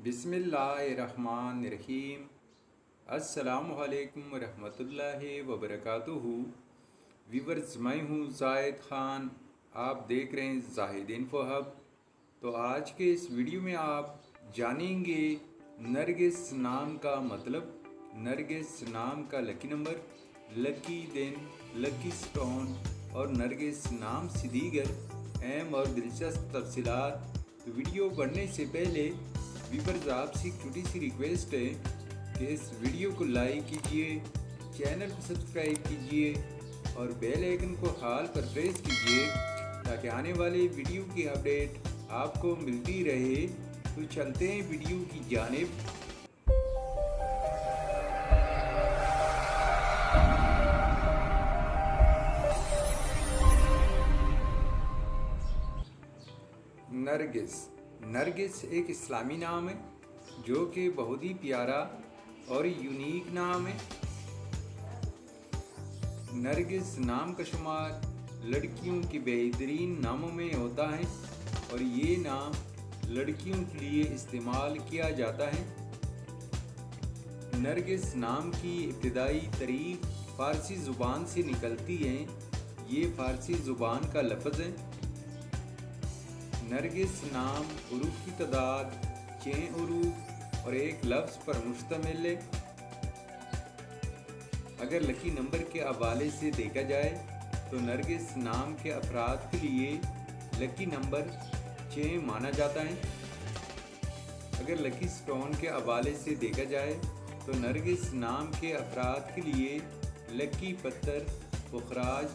बिस्मिल्लाहिर्रहमानिर्रहीम। अस्सलामुअलैकुम रहमतुल्लाहि वबरकातुहू। व्यूअर्स, मैं हूँ ज़ाहिद ख़ान, आप देख रहे हैं ज़ाहिद इन्फो हब। तो आज के इस वीडियो में आप जानेंगे नरगिस नाम का मतलब, नरगिस नाम का लकी नंबर, लकी दिन, लकी स्टोन और नरगिस नाम से दीगर अहम और दिलचस्प तफसीलात। तो वीडियो बढ़ने से पहले व्यूअर्स, आपसे एक छोटी सी रिक्वेस्ट है कि इस वीडियो को लाइक कीजिए, चैनल को सब्सक्राइब कीजिए और बेल आइकन को हाल पर प्रेस कीजिए ताकि आने वाले वीडियो की अपडेट आपको मिलती रहे। तो चलते हैं वीडियो की जानिब। नरगिस एक इस्लामी नाम है जो कि बहुत ही प्यारा और यूनिक नाम है। नरगिस नाम का शुमार लड़कियों के बेहतरीन नामों में होता है और ये नाम लड़कियों के लिए इस्तेमाल किया जाता है। नरगिस नाम की इब्तिदाई तारीख फ़ारसी ज़ुबान से निकलती है। ये फ़ारसी ज़ुबान का लफ्ज़ है। नरगिस नाम उरूफ की तादाद 6 उरूफ और एक लफ्ज़ पर मुश्तमिल है। अगर लकी नंबर के हवाले से देखा जाए तो नरगिस नाम के अफराद के लिए लकी नंबर 6 माना जाता है। अगर लकी स्टोन के हवाले से देखा जाए तो नरगिस नाम के अफराद के लिए लकी पत्थर पुखराज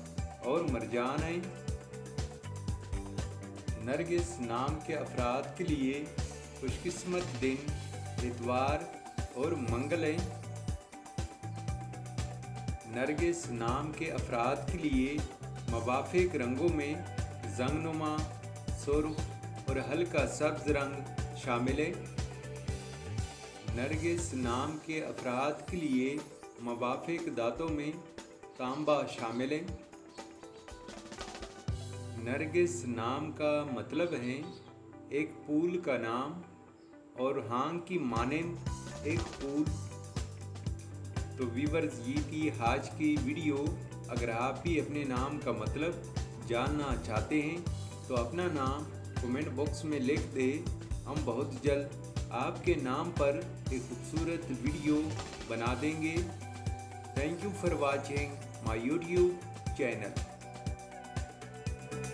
और मरजान है। नरगिस नाम के अफराद के लिए खुशकिस्मत दिन इतवार और मंगल है। नरगिस नाम के अफराद के लिए मुवाफ़िक रंगों में जंगनुमा, सुर्ख और हल्का सब्ज़ रंग शामिल है। नरगिस नाम के अफराद के लिए मुवाफ़िक दांतों में तांबा शामिल है। नरगिस नाम का मतलब है एक फूल का नाम और हांग की मानेंद एक फूल। तो व्यूअर्स, ये थी आज की वीडियो। अगर आप भी अपने नाम का मतलब जानना चाहते हैं तो अपना नाम कमेंट बॉक्स में लिख दें। हम बहुत जल्द आपके नाम पर एक खूबसूरत वीडियो बना देंगे। Thank you for watching my YouTube channel.